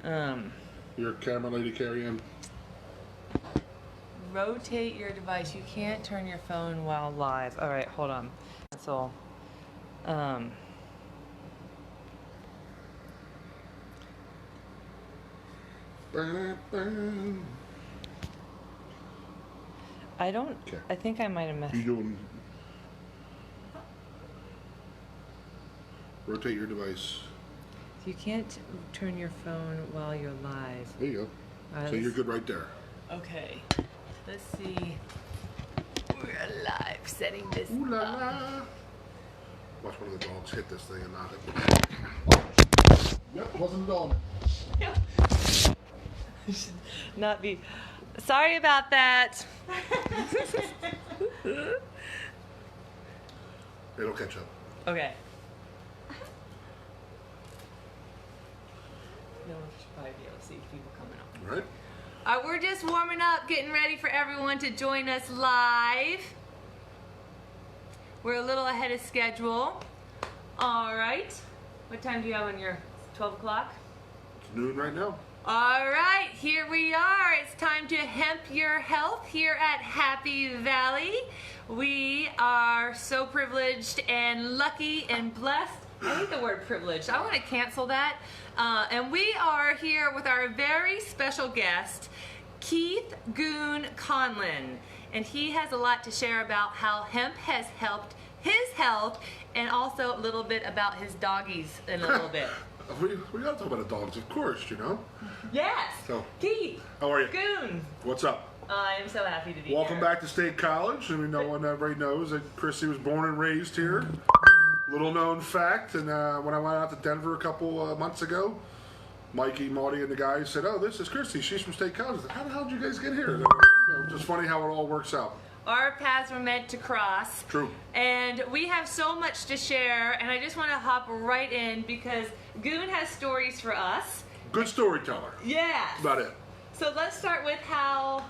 Your camera lady, Carrie Ann. Rotate your device. You can't turn your phone while live. All right, hold on. That's all. I don't. Okay. I think I might have messed. You doing? Rotate your device. You can't turn your phone while you're live. There you go. So you're good right there. Okay. Let's see. We're live. Setting this Ooh la up. la. Watch one of the dogs hit this thing and knock it. Yep, wasn't a dog. Should not be. Sorry about that. It'll catch up. Okay. No one should probably be able to see people coming up. Right. We're just warming up, getting ready for everyone to join us live. We're a little ahead of schedule. All right. What time do you have on your 12 o'clock? It's noon right now. All right, here we are. It's time to hemp your health here at Happy Valley. We are so privileged and lucky and blessed. I hate the word privileged. I want to cancel that. And we are here with our very special guest, Keith Goon Conlin. And he has a lot to share about how hemp has helped his health and also a little bit about his doggies in a little bit. We gotta talk about the dogs, of course, you know? Yes. So, Keith. how are you? Goon. What's up? I am so happy to be here. Welcome back to State College. I mean, everybody knows that Chrissy was born and raised here. Little known fact, and when I went out to Denver a couple months ago, Mikey, Marty, and the guys said, "Oh, this is Chrissy. She's from State College." I said, how the hell did you guys get here? It's just funny how it all works out. Our paths were meant to cross. True. And we have so much to share, and I just want to hop right in because Goon has stories for us. Good storyteller. Yes. That's about it. So let's start with how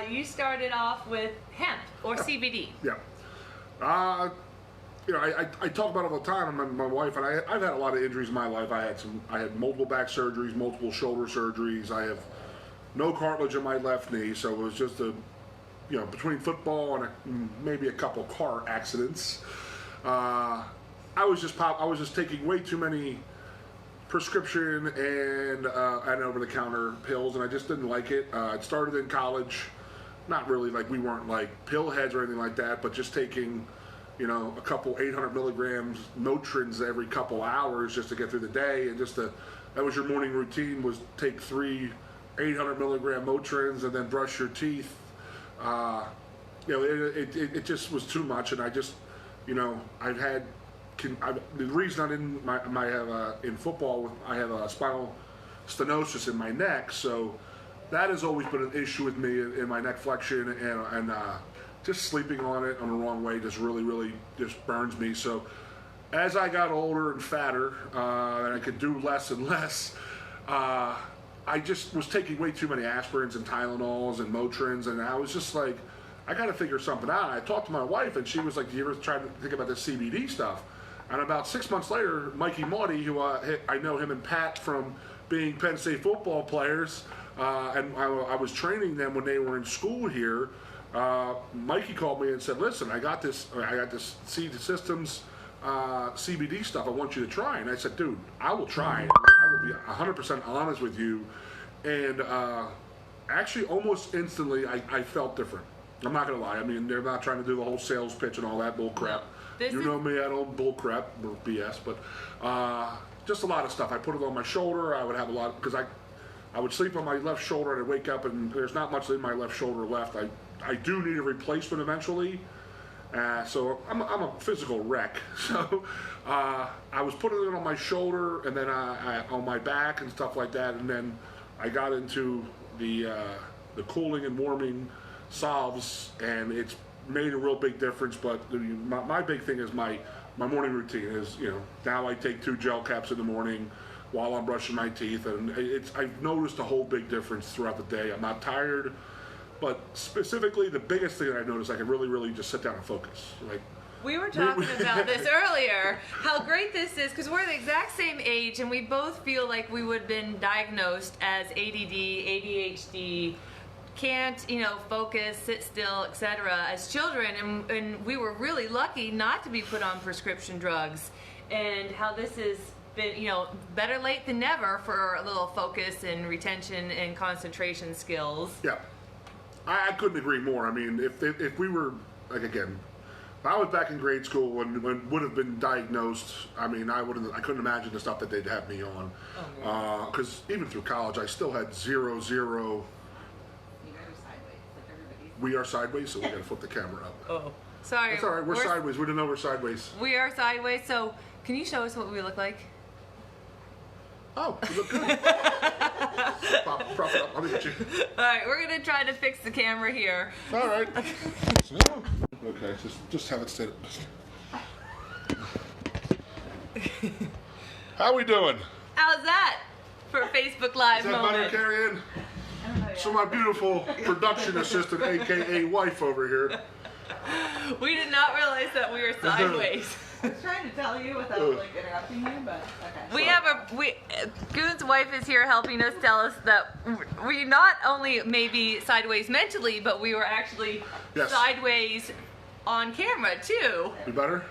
you started off with hemp or CBD. Yeah. I talk about it all the time. My wife and I've had a lot of injuries in my life. I had multiple back surgeries, multiple shoulder surgeries. I have no cartilage in my left knee, so it was just between football and maybe a couple car accidents. I was just taking way too many prescription and over-the-counter pills, and I just didn't like it. It started in college. Not really like we weren't like pill heads or anything like that, but just taking a couple 800 milligrams Motrins every couple hours just to get through the day, and that was your morning routine, was take 3 800 milligram Motrins and then brush your teeth. It just was too much, and I just, the reason I didn't have in football, I have a spinal stenosis in my neck, so that has always been an issue with me in my neck flexion, and just sleeping on it on the wrong way just really just burns me. So as I got older and fatter, and I could do less and less, I just was taking way too many aspirins and Tylenols and Motrins, and I was just like, I got to figure something out. I talked to my wife, and she was like, "Do you ever try to think about this CBD stuff?" And about 6 months later, Mikey Marty, who I know him and Pat from being Penn State football players, and I was training them when they were in school here. Mikey called me and said, "Listen, I got this Seed Systems CBD stuff I want you to try." And I said, "Dude, I will try it. I will be 100% honest with you." And actually, almost instantly, I felt different. I'm not going to lie. I mean, they're not trying to do the whole sales pitch and all that bull crap. You know me, I don't bull crap, BS, but just a lot of stuff. I put it on my shoulder. I would have a lot, because I would sleep on my left shoulder and I'd wake up and there's not much in my left shoulder left. I do need a replacement eventually. So I'm a physical wreck. So I was putting it on my shoulder and then on my back and stuff like that. And then I got into the cooling and warming salves, and it's made a real big difference. But my big thing is my morning routine is, now I take 2 gel caps in the morning while I'm brushing my teeth, and I've noticed a whole big difference throughout the day. I'm not tired. But specifically, the biggest thing that I've noticed, I can really just sit down and focus. Like, We were talking about this earlier, how great this is, because we're the exact same age, and we both feel like we would have been diagnosed as ADD, ADHD, can't, focus, sit still, etc. as children, and we were really lucky not to be put on prescription drugs, and how this has been, better late than never for a little focus and retention and concentration skills. Yeah, I couldn't agree more. I mean, if we were, like, again, if I was back in grade school when would have been diagnosed, I mean, I couldn't imagine the stuff that they'd have me on, because even through college, I still had 0. We are sideways, so we got to flip the camera up. Oh, sorry. That's all right. We're sideways. We didn't know we're sideways. We are sideways. So, can you show us what we look like? Oh, you look good. Prop it up. I'll get you. All right, we're gonna try to fix the camera here. All right. Okay, just have it sit. How we doing? How's that for a Facebook Live Is that moment? better, Carrie-Ann? So my beautiful production assistant, aka wife over here. We did not realize that we were sideways. I was trying to tell you without interrupting you, but okay. Goon's wife is here helping us tell us that we not only may be sideways mentally, but we were actually sideways on camera too. You better?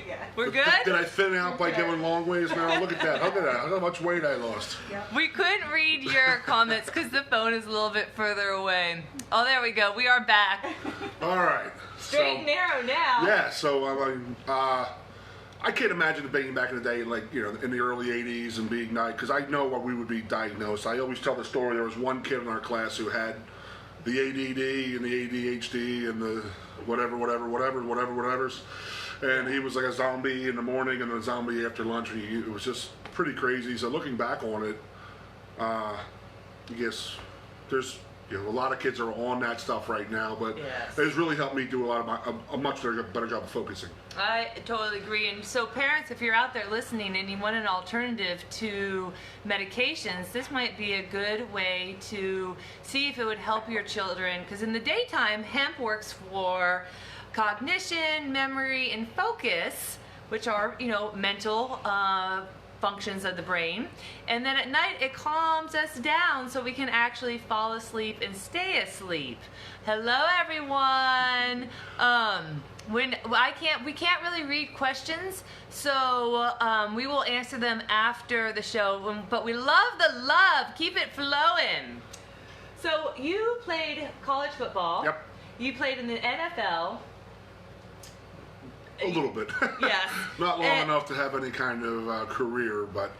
Yeah. We're good? Did I thin out by going long ways now? Look at that. Look at that. Look how much weight I lost. We couldn't read your comments because the phone is a little bit further away. Oh, there we go. We are back. All right. Straight and narrow now. Yeah, so I can't imagine being back in the day, like, in the early 80s and being because I know what we would be diagnosed. I always tell the story. There was one kid in our class who had the ADD and the ADHD and the whatever's. And he was like a zombie in the morning and a zombie after lunch. It was just pretty crazy. So looking back on it, I guess there's a lot of kids are on that stuff right now, but it's really helped me do a much better job of focusing. I totally agree. And so parents, if you're out there listening and you want an alternative to medications, this might be a good way to see if it would help your children. Because in the daytime, hemp works for cognition, memory, and focus, which are, mental functions of the brain. And then at night, it calms us down so we can actually fall asleep and stay asleep. Hello, everyone. We can't really read questions, so we will answer them after the show. But we love the love. Keep it flowing. So you played college football. Yep. You played in the NFL. A little bit. Yes. Not long enough to have any kind of career, but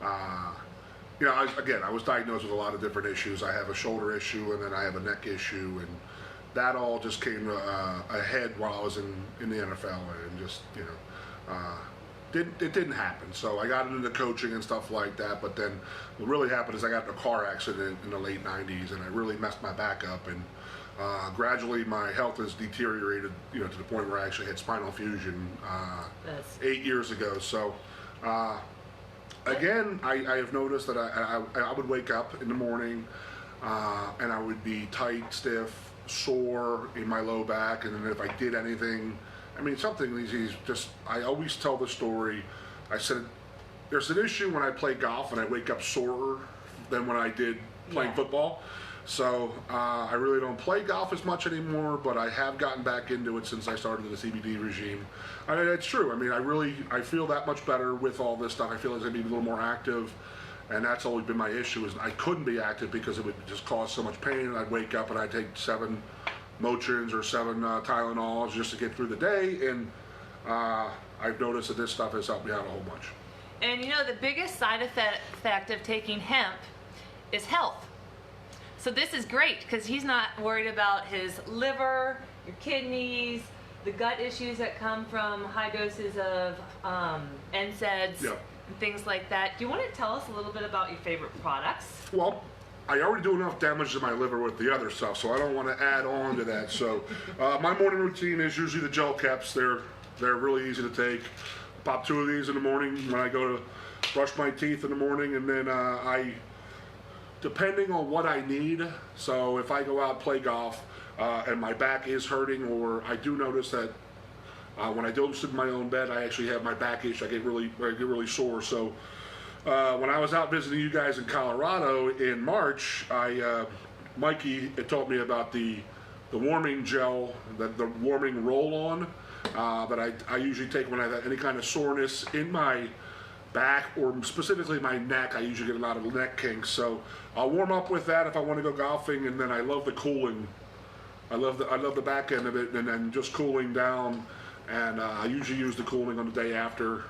I was diagnosed with a lot of different issues. I have a shoulder issue, and then I have a neck issue, and that all just came ahead while I was in the NFL, and just it didn't happen. So I got into coaching and stuff like that, but then what really happened is I got in a car accident in the late 90s, and I really messed my back up, and gradually my health has deteriorated, to the point where I actually had spinal fusion 8 years ago. So again, I have noticed that I would wake up in the morning and I would be tight, stiff, sore in my low back, and then if I did anything, something easy, I always tell the story. I said, there's an issue when I play golf and I wake up sorer than when I did playing football. So I really don't play golf as much anymore, but I have gotten back into it since I started the CBD regime. It's true. I feel that much better with all this stuff. I feel like I need to be a little more active, and that's always been my issue, is I couldn't be active because it would just cause so much pain, and I'd wake up and I'd take 7 Motrins or 7 Tylenols just to get through the day, and I've noticed that this stuff has helped me out a whole bunch. And the biggest side effect of taking hemp is health. So this is great because he's not worried about his liver, your kidneys, the gut issues that come from high doses of NSAIDs, and things like that. Do you want to tell us a little bit about your favorite products? Well, I already do enough damage to my liver with the other stuff, so I don't want to add on to that. So my morning routine is usually the gel caps. They're really easy to take. Pop 2 of these in the morning when I go to brush my teeth in the morning, and then depending on what I need, so if I go out and play golf and my back is hurting, or I do notice that When I don't sleep in my own bed, I actually have my back itch. I get really sore. So when I was out visiting you guys in Colorado in March, Mikey had taught me about the warming gel, the warming roll-on that I usually take when I have any kind of soreness in my back or specifically my neck. I usually get a lot of neck kinks, so I'll warm up with that if I want to go golfing, and then I love the cooling. I love the back end of it, and then just cooling down. And I usually use the cooling on the day after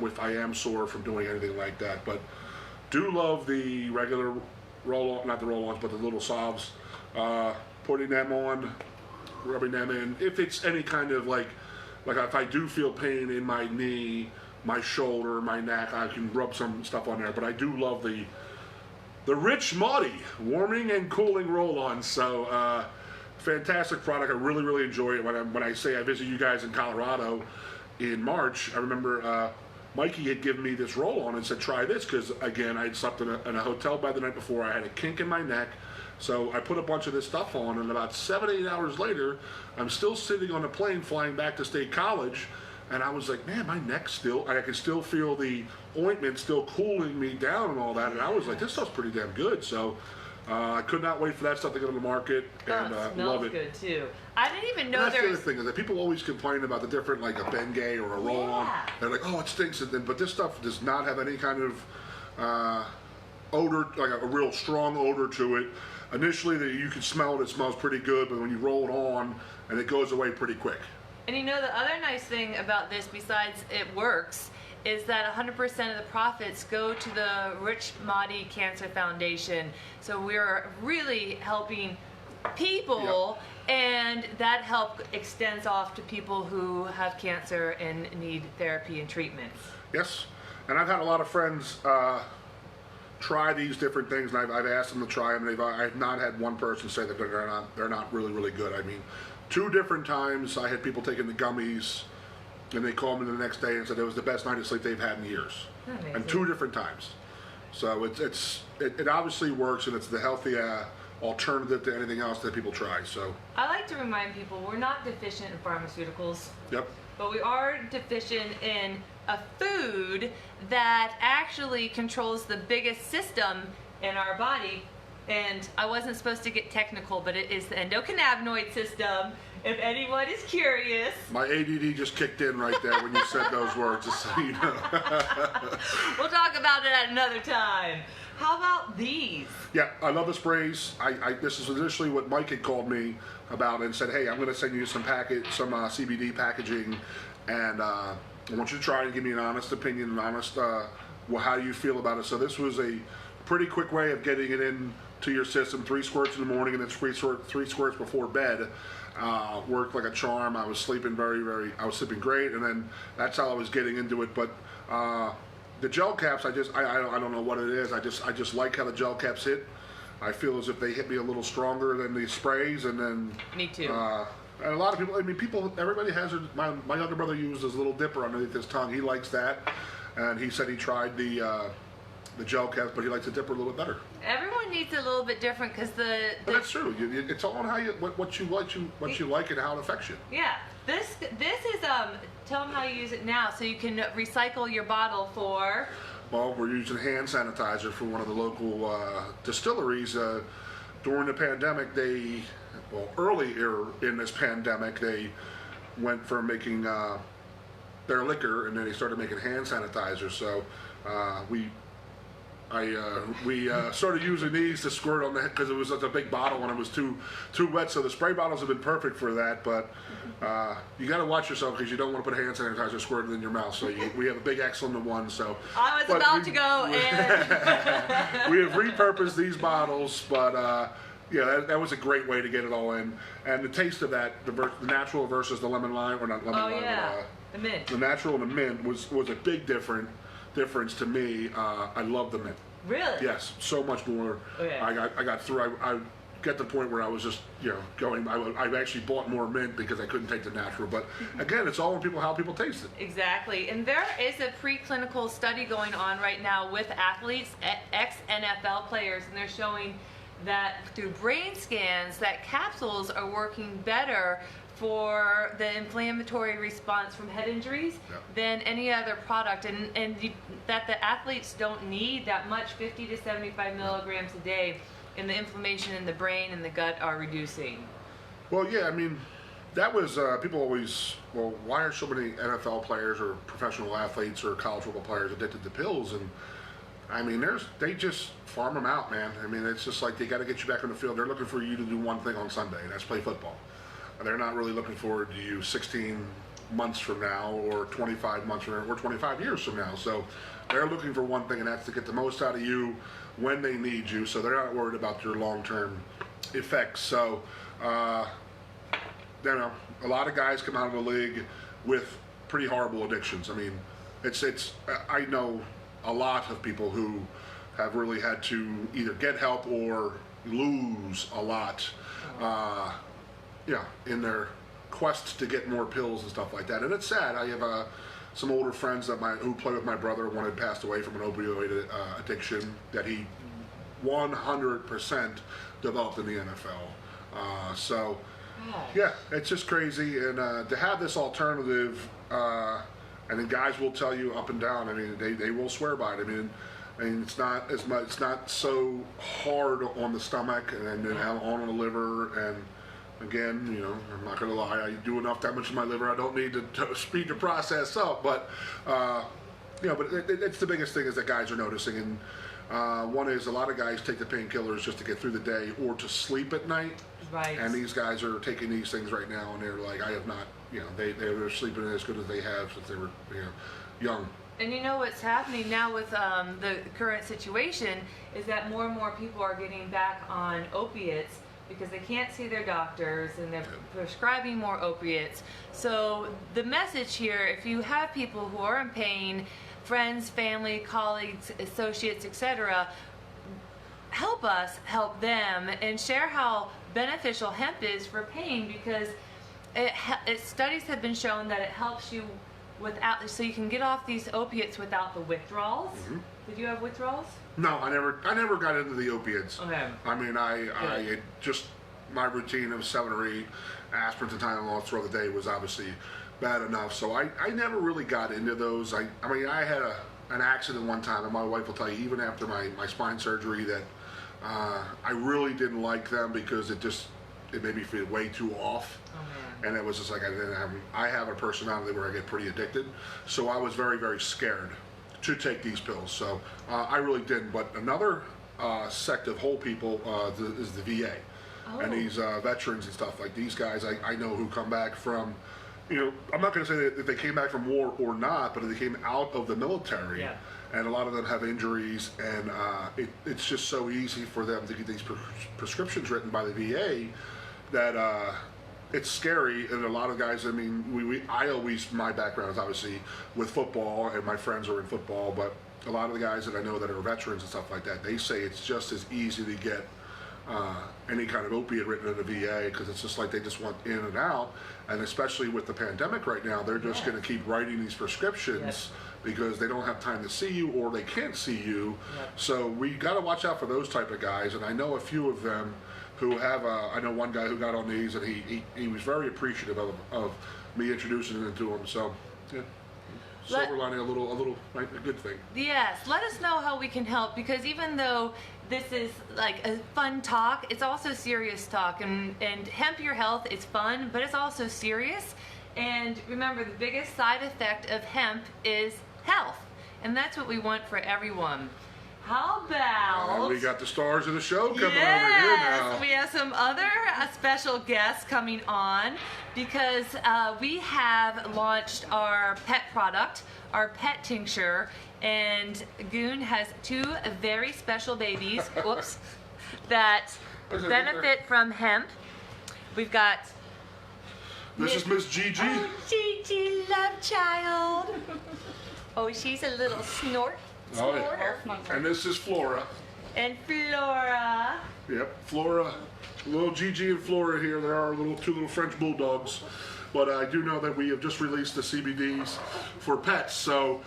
if I am sore from doing anything like that. But do love the regular roll-on, not the roll-ons, but the little salves. Putting them on, rubbing them in. If it's any kind of like if I do feel pain in my knee, my shoulder, my neck, I can rub some stuff on there. But I do love the Rich Muddy warming and cooling roll-on. So fantastic product. I really enjoy it. When I say I visit you guys in Colorado in March, I remember Mikey had given me this roll-on and said try this because again I had slept in a hotel bed the night before. I had a kink in my neck. So I put a bunch of this stuff on, and about 7-8 hours later, I'm still sitting on a plane flying back to State College, and I was like, man, my neck's still, I can still feel the ointment still cooling me down and all that, and I was like, this stuff's pretty damn good. So I could not wait for that stuff to get on the market, and it love it. Good too. I didn't even know that's there the was. other thing is that people always complain about the different, like a Bengay or a roll-on. Yeah. They're like, oh, it stinks, but this stuff does not have any kind of odor, like a real strong odor to it. Initially, you can smell it smells pretty good, but when you roll it on, and it goes away pretty quick. And you know, the other nice thing about this, besides it works, is that 100% of the profits go to the Rich Mahdi Cancer Foundation. So we're really helping people, and that help extends off to people who have cancer and need therapy and treatments. Yes, and I've had a lot of friends try these different things, and I've asked them to try them, and I've not had one person say that they're not really good. I mean, 2 different times I had people taking the gummies, and they called me the next day and said it was the best night of sleep they've had in years. Amazing. And 2 different times. So it obviously works, and it's the healthy alternative to anything else that people try. So I like to remind people we're not deficient in pharmaceuticals. Yep. But we are deficient in a food that actually controls the biggest system in our body. And I wasn't supposed to get technical, but it is the endocannabinoid system. If anyone is curious. My ADD just kicked in right there when you said those words, just so you know. We'll talk about it at another time. How about these? Yeah, I love the sprays. This is initially what Mike had called me about and said, hey, I'm going to send you some CBD packaging, and I want you to try and give me an honest opinion, and honest how you feel about it. So this was a pretty quick way of getting it in to your system. 3 squirts in the morning and then 3 squirts before bed. Worked like a charm. I was sleeping I was sleeping great, and then that's how I was getting into it. But the gel caps, I don't know what it is. I just like how the gel caps hit. I feel as if they hit me a little stronger than the sprays, and then me too. And a lot of people, I mean, everybody has my younger brother used his little dipper underneath his tongue. He likes that, and he said he tried the gel caps, but he likes the dipper a little bit better. Everyone needs a little bit different because But that's true. It's all on how what you like and how it affects you. Yeah. This is tell them how you use it now, so you can recycle your bottle for. Well, we're using hand sanitizer for one of the local distilleries. During the pandemic, earlier in this pandemic, they went from making their liquor, and then they started making hand sanitizer. So we started using these to squirt on the head because it was such a big bottle and it was too wet. So the spray bottles have been perfect for that, but you got to watch yourself because you don't want to put hand sanitizer squirted in your mouth. So we have a big excellent one. So I was about to go and we have repurposed these bottles, but yeah, that was a great way to get it all in. And the taste of that, the natural versus the lemon lime, or not lemon lime, but, the mint. The natural and the mint was a big difference to me. I love the mint. Really? Yes, so much more. Okay. I got through. I get to the point where I was just going. I actually bought more mint because I couldn't take the natural. But again, it's all in how people taste it. Exactly. And there is a preclinical study going on right now with athletes, ex-NFL players, and they're showing that through brain scans that capsules are working better for the inflammatory response from head injuries than any other product, that the athletes don't need that much, 50 to 75 milligrams a day, and the inflammation in the brain and the gut are reducing. Well, yeah, I mean, that was, people always, well, why are so many NFL players or professional athletes or college football players addicted to pills? And I mean, they just farm them out, man. I mean, it's just like they got to get you back on the field. They're looking for you to do one thing on Sunday, and that's play football. And they're not really looking forward to you 16 months from now or 25 months from now or 25 years from now. So they're looking for one thing, and that's to get the most out of you when they need you. So they're not worried about your long-term effects. So, you know, a lot of guys come out of the league with pretty horrible addictions. I mean, I know a lot of people who have really had to either get help or lose a lot, in their quest to get more pills and stuff like that. And it's sad. I have some older friends who play with my brother. One had passed away from an opioid addiction that he 100% developed in the NFL. So, yeah, it's just crazy. And to have this alternative, and then guys will tell you up and down. I mean, they will swear by it. I mean, it's not as much. It's not so hard on the stomach and then on the liver. And again, you know, I'm not gonna lie. I do enough damage to my liver. I don't need to speed the process up. But but it's the biggest thing is that guys are noticing. And one is a lot of guys take the painkillers just to get through the day or to sleep at night. Right. And these guys are taking these things right now, and they're like, I have not. You know, they're sleeping as good as they have since they were, young. And you know what's happening now with the current situation is that more and more people are getting back on opiates because they can't see their doctors and they're prescribing more opiates. So the message here, if you have people who are in pain, friends, family, colleagues, associates, etc., help us help them and share how beneficial hemp is for pain, because studies have been shown that it helps you so you can get off these opiates without the withdrawals. Mm-hmm. Did you have withdrawals? No, I never got into the opiates. Okay. I mean, I just, my routine of 7 or 8 aspirins and Tylenol throughout the day was obviously bad enough. So I never really got into those. I mean, I had an accident one time, and my wife will tell you, even after my spine surgery, that I really didn't like them because it made me feel way too off. Oh, man. And it was just like I have a personality where I get pretty addicted, so I was very, very scared to take these pills. So I really didn't. But another sect of whole people is the VA. Oh. And these veterans and stuff, like these guys I know who come back from, I'm not going to say that they came back from war or not, but they came out of the military. Yeah. And a lot of them have injuries, and it's just so easy for them to get these prescriptions written by the VA that it's scary. And a lot of guys, I mean, my background is obviously with football, and my friends are in football, but a lot of the guys that I know that are veterans and stuff like that, they say it's just as easy to get any kind of opiate written in the VA, because it's just like they just want in and out. And especially with the pandemic right now, they're just going to keep writing these prescriptions because they don't have time to see you or they can't see you. So we got to watch out for those type of guys. And I know a few of them who have, I know one guy who got on these, and he was very appreciative of me introducing them to him. So, yeah. Silver lining, a little, right, a good thing. Yes, let us know how we can help, because even though this is like a fun talk, it's also serious talk. And Hemp Your Health is fun, but it's also serious. And remember, the biggest side effect of hemp is health, and that's what we want for everyone. How about... we got the stars of the show coming over here now. We have some other special guests coming on, because we have launched our pet product, our pet tincture, and Goon has 2 very special babies, whoops, that benefit from hemp. We've got... This is Miss Gigi. Oh, Gigi, love child. Oh, she's a little snort. Oh, yeah. And this is Flora. And Flora. Yep, Flora. Little Gigi and Flora here. There are 2 little French bulldogs. But I do know that we have just released the CBDs for pets. So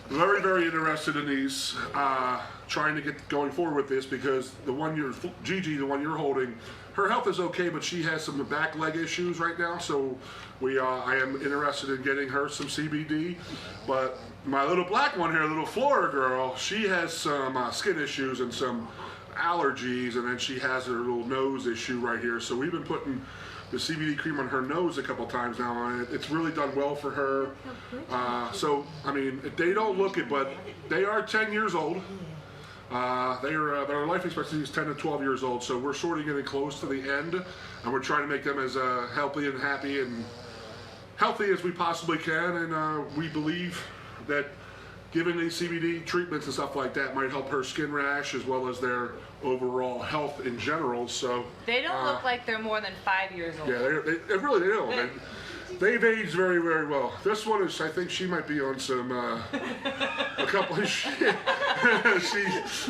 very, very interested in these. trying to get going forward with this because the one Gigi, the one you're holding, her health is okay, but she has some back leg issues right now. So I am interested in getting her some CBD. But my little black one here, little Flora girl, she has some skin issues and some allergies, and then she has her little nose issue right here. So we've been putting the CBD cream on her nose a couple times now, and it's really done well for her. So I mean, they don't look it, but they are 10 years old. Their life expectancy is 10 to 12 years old, so we're sort of getting close to the end, and we're trying to make them as healthy and happy and healthy as we possibly can. And we believe that giving these CBD treatments and stuff like that might help her skin rash as well as their overall health in general. So they don't look like they're more than 5 years old. Yeah, they really don't. And they've aged very, very well. This one is, I think she might be on some a couple of shit.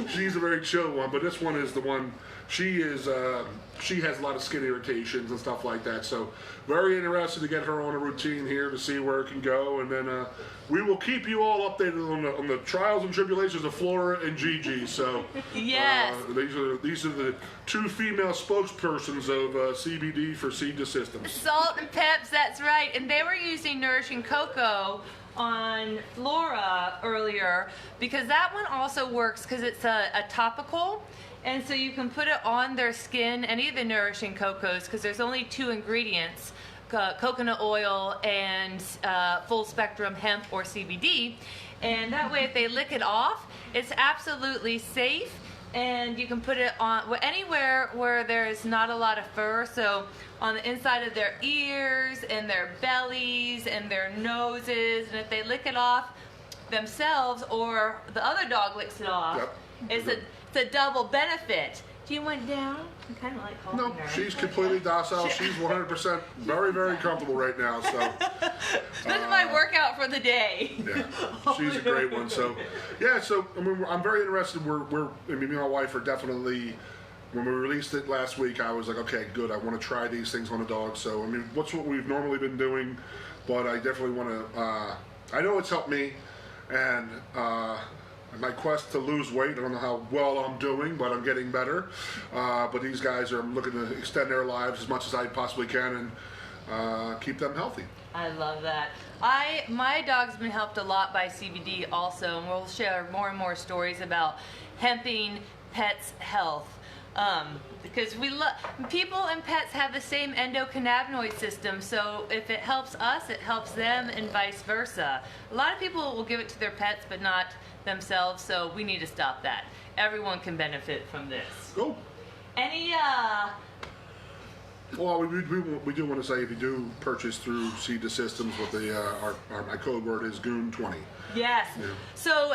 She's a very chill one, but this one is the one. She has a lot of skin irritations and stuff like that. So very interested to get her on a routine here to see where it can go, and then we will keep you all updated on the trials and tribulations of Flora and Gigi. So yes, these are the two female spokespersons of CBD for Seed to Systems. Salt and Peps, that's right. And they were using Nourishing Cocoa on Flora earlier because that one also works because it's a topical. And so you can put it on their skin, any of the Nourishing Cocos, because there's only 2 ingredients, coconut oil and full spectrum hemp or CBD. And that way if they lick it off, it's absolutely safe. And you can put it on anywhere where there's not a lot of fur. So on the inside of their ears and their bellies and their noses. And if they lick it off themselves or the other dog licks it off, it's a double benefit. Do you want down? I kind of like holding her. No, she's completely docile. She's 100% very, very comfortable right now. So this is my workout for the day. Yeah, she's a great one. So yeah, so I mean, I'm very interested. I mean, me and my wife are definitely. When we released it last week, I was like, okay, good. I want to try these things on a dog. So I mean, what's what we've normally been doing, but I definitely want to. I know it's helped me, and. My quest to lose weight, I don't know how well I'm doing, but I'm getting better. But these guys are looking to extend their lives as much as I possibly can and keep them healthy. I love that. My dog's been helped a lot by CBD also, and we'll share more and more stories about hemping pets' health. Because people and pets have the same endocannabinoid system, so if it helps us, it helps them and vice versa. A lot of people will give it to their pets, but not themselves, so we need to stop that. Everyone can benefit from this. Cool. Any Well, we do want to say if you do purchase through Seed to Systems, what my code word is Goon20. Yes. Yeah. So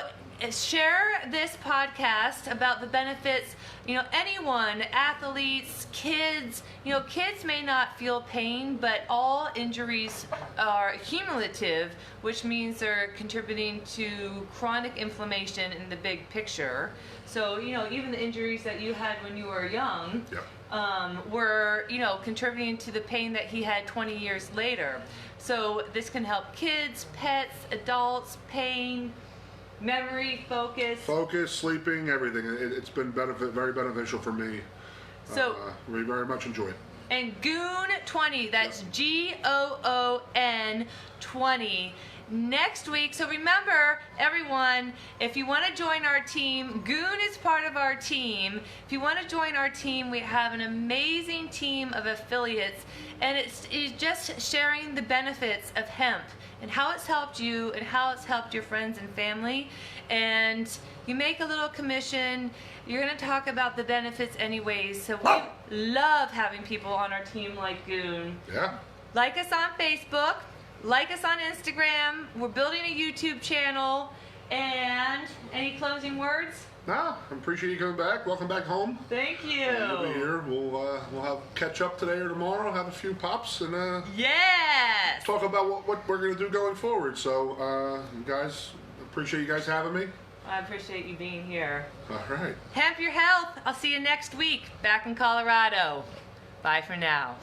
share this podcast about the benefits. Anyone, athletes, kids. Kids may not feel pain, but all injuries are cumulative, which means they're contributing to chronic inflammation in the big picture. So, even the injuries that you had when you were young were, contributing to the pain that he had 20 years later. So this can help kids, pets, adults, pain, memory, focus, sleeping, everything. It's been very beneficial for me. So we very much enjoy it. And Goon 20, that's Goon 20 next week. So remember, everyone, if you want to join our team, Goon is part of our team. If you want to join our team, we have an amazing team of affiliates, and it's just sharing the benefits of hemp and how it's helped you and how it's helped your friends and family. And you make a little commission. You're going to talk about the benefits anyways. So we love having people on our team like Goon. Yeah. Like us on Facebook. Like us on Instagram. We're building a YouTube channel. And any closing words? No, I appreciate you coming back. Welcome back home. Thank you. We'll be here. We'll have catch up today or tomorrow. Have a few pops and yes. talk about what we're gonna do going forward. So, guys, appreciate you guys having me. I appreciate you being here. All right. Hemp your health. I'll see you next week back in Colorado. Bye for now.